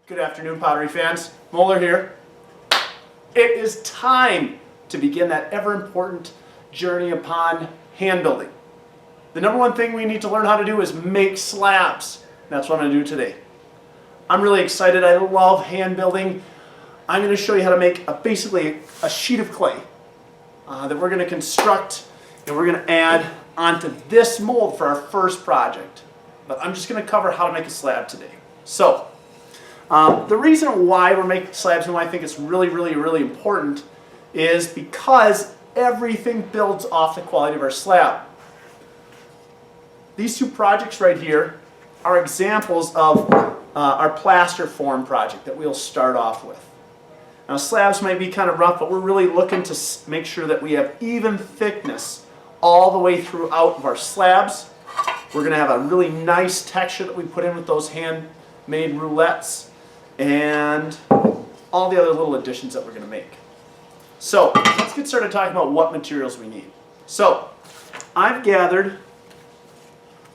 Good afternoon, pottery fans. Moeller here. It is time to begin that ever important journey upon hand building. The number one thing we need to learn how to do is make slabs. That's what I'm going to do today. I'm really excited. I love hand building. I'm going to show you how to make basically a sheet of clay that we're going to construct and we're going to add onto this mold for our first project. But I'm just going to cover how to make a slab today. So, the reason why we're making slabs and why I think it's really important is because everything builds off the quality of our slab. These two projects right here are examples of our plaster form project that we'll start off with. Now slabs might be kind of rough, but we're really looking to make sure that we have even thickness all the way throughout of our slabs. We're going to have a really nice texture that we put in with those handmade roulettes and all the other little additions that we're going to make. So let's get started talking about what materials we need. So I've gathered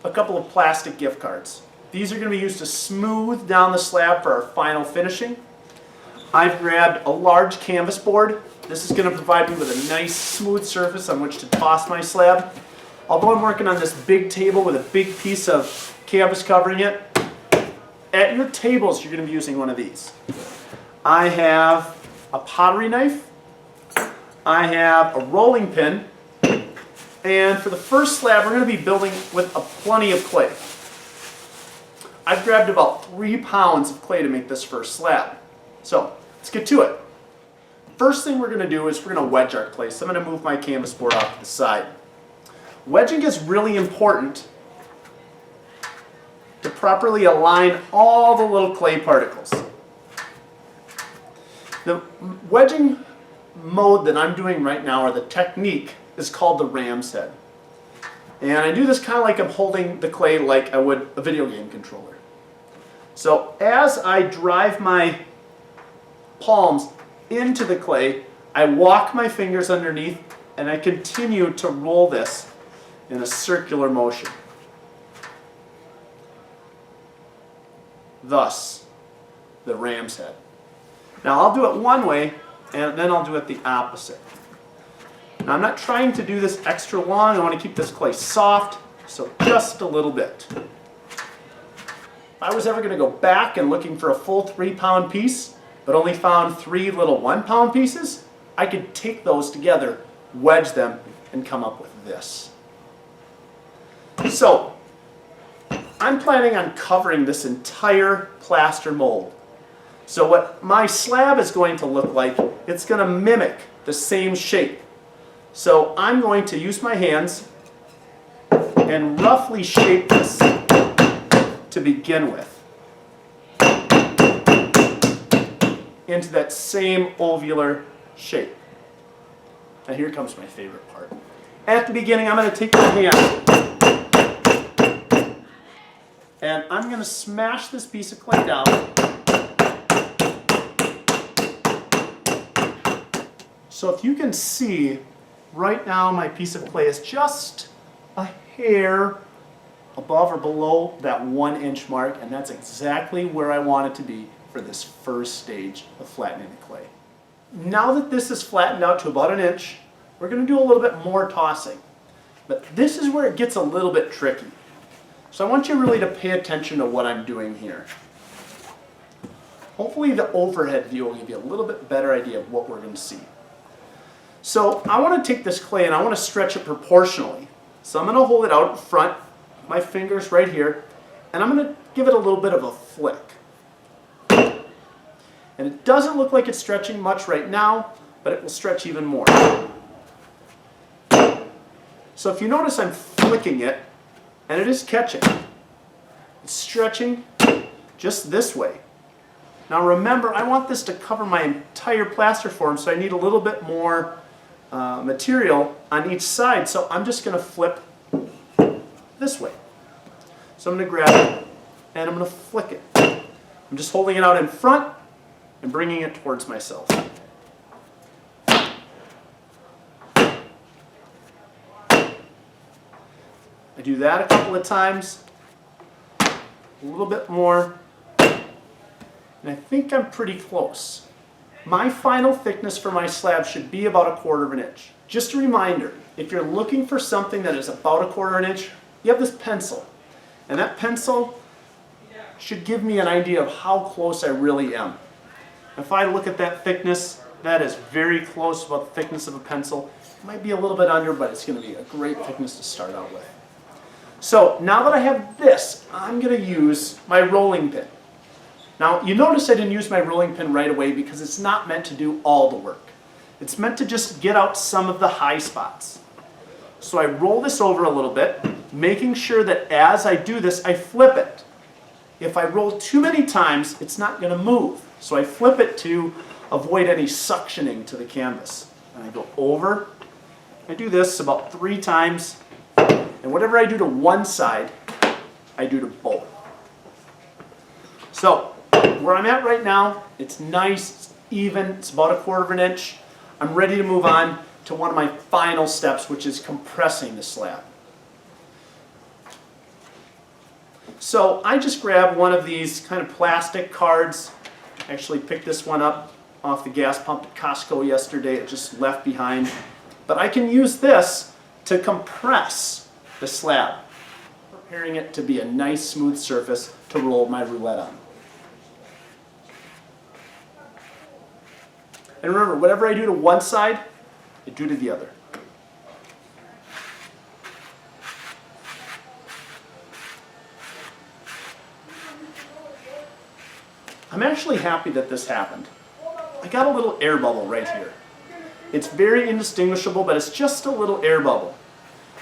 a couple of plastic gift cards. These are going to be used to smooth down the slab for our final finishing. I've grabbed a large canvas board. This is going to provide me with a nice smooth surface on which to toss my slab. Although I'm working on this big table with a big piece of canvas covering it, at your tables you're going to be using one of these. I have a pottery knife, I have a rolling pin, and for the first slab we're going to be building with plenty of clay. I've grabbed about 3 pounds of clay to make this first slab. So let's get to it. First thing we're going to do is we're going to wedge our clay. So I'm going to move my canvas board off to the side. Wedging is really important to properly align all the little clay particles. The wedging mode that I'm doing right now, or the technique, is called the ram's head. And I do this kind of like I'm holding the clay like I would a video game controller. So as I drive my palms into the clay, I walk my fingers underneath and I continue to roll this in a circular motion. Thus, the ram's head. Now I'll do it one way and then I'll do it the opposite. Now I'm not trying to do this extra long. I want to keep this clay soft, so just a little bit. If I was ever going to go back and looking for a full 3-pound piece, but only found 3 little 1-pound pieces, I could take those together, wedge them, and come up with this. So, I'm planning on covering this entire plaster mold. So what my slab is going to look like, it's going to mimic the same shape. So I'm going to use my hands and roughly shape this to begin with into that same ovular shape. Now here comes my favorite part. At the beginning I'm going to take my hand and I'm going to smash this piece of clay down. So if you can see, right now my piece of clay is just a hair above or below that 1-inch mark, and that's exactly where I want it to be for this first stage of flattening the clay. Now that this is flattened out to about 1 inch, we're going to do a little bit more tossing. But this is where it gets a little bit tricky. So I want you really to pay attention to what I'm doing here. Hopefully the overhead view will give you a little bit better idea of what we're going to see. So I want to take this clay and I want to stretch it proportionally. So I'm going to hold it out in front, my fingers right here, and I'm going to give it a little bit of a flick. And it doesn't look like it's stretching much right now, but it will stretch even more. So if you notice, I'm flicking it, and it is catching. It's stretching just this way. Now remember, I want this to cover my entire plaster form, so I need a little bit more material on each side. So I'm just going to flip this way. So I'm going to grab it, and I'm going to flick it. I'm just holding it out in front and bringing it towards myself. I do that a couple of times, a little bit more, and I think I'm pretty close. My final thickness for my slab should be about 1/4 inch. Just a reminder, if you're looking for something that is about 1/4 inch, you have this pencil. And that pencil should give me an idea of how close I really am. If I look at that thickness, that is very close, about the thickness of a pencil. It might be a little bit under, but it's going to be a great thickness to start out with. So now that I have this, I'm going to use my rolling pin. Now you notice I didn't use my rolling pin right away because it's not meant to do all the work. It's meant to just get out some of the high spots. So I roll this over a little bit, making sure that as I do this, I flip it. If I roll too many times, it's not going to move. So I flip it to avoid any suctioning to the canvas. And I go over. I do this about 3 times. And whatever I do to one side, I do to both. So where I'm at right now, it's nice, it's even, it's about 1/4 inch. I'm ready to move on to one of my final steps, which is compressing the slab. So I just grabbed one of these kind of plastic cards. Actually picked this one up off the gas pump at Costco yesterday. It just left behind. But I can use this to compress the slab, preparing it to be a nice smooth surface to roll my roulette on. And remember, whatever I do to one side, I do to the other. I'm actually happy that this happened. I got a little air bubble right here. It's very indistinguishable, but it's just a little air bubble.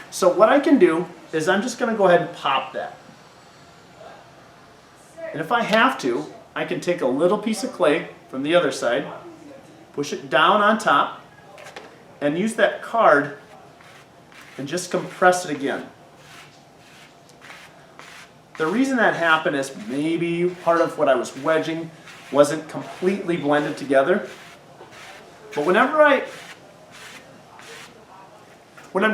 So what I can do is I'm just going to go ahead and pop that. And if I have to, I can take a little piece of clay from the other side, push it down on top, and use that card and just compress it again. The reason that happened is maybe part of what I was wedging wasn't completely blended together. But when I'm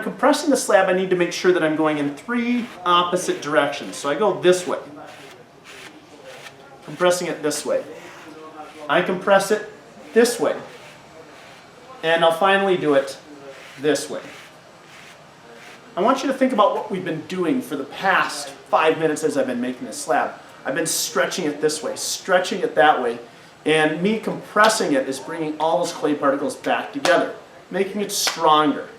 compressing the slab, I need to make sure that I'm going in 3 opposite directions. So I go this way, compressing it this way. I compress it this way, and I'll finally do it this way. I want you to think about what we've been doing for the past 5 minutes as I've been making this slab. I've been stretching it this way, stretching it that way, and me compressing it is bringing all those clay particles back together, making it stronger.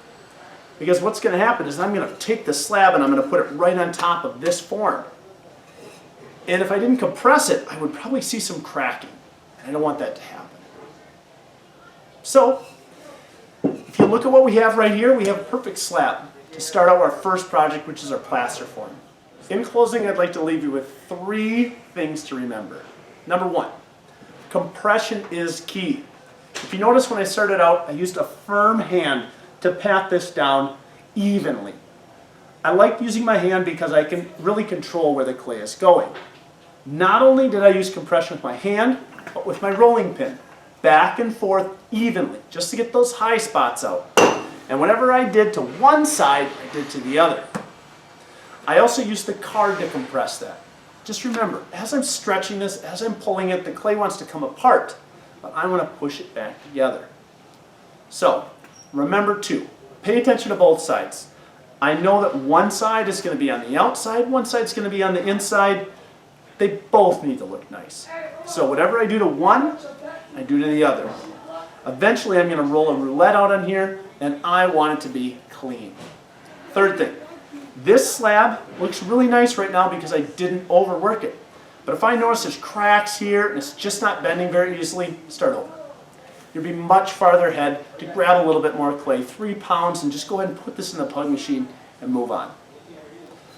Because what's going to happen is I'm going to take the slab and I'm going to put it right on top of this form. And if I didn't compress it, I would probably see some cracking. And I don't want that to happen. So, if you look at what we have right here, we have a perfect slab to start out our first project, which is our plaster form. In closing, I'd like to leave you with 3 things to remember. Number 1, compression is key. If you notice when I started out, I used a firm hand to pat this down evenly. I like using my hand because I can really control where the clay is going. Not only did I use compression with my hand, but with my rolling pin, back and forth evenly, just to get those high spots out. And whatever I did to one side, I did to the other. I also used the card to compress that. Just remember, as I'm stretching this, as I'm pulling it, the clay wants to come apart, but I want to push it back together. So, remember too, pay attention to both sides. I know that one side is going to be on the outside, one side is going to be on the inside. They both need to look nice. So whatever I do to one, I do to the other. Eventually I'm going to roll a roulette out on here, and I want it to be clean. Third thing, this slab looks really nice right now because I didn't overwork it. But if I notice there's cracks here and it's just not bending very easily, start over. You'll be much farther ahead to grab a little bit more clay, 3 pounds, and just go ahead and put this in the pug machine and move on.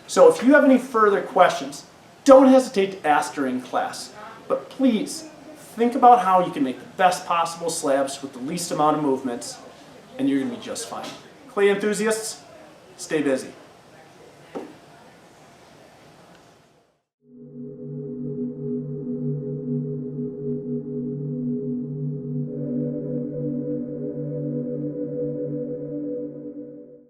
So if you have any further questions, don't hesitate to ask during class. But please, think about how you can make the best possible slabs with the least amount of movements, and you're going to be just fine. Clay enthusiasts, stay busy.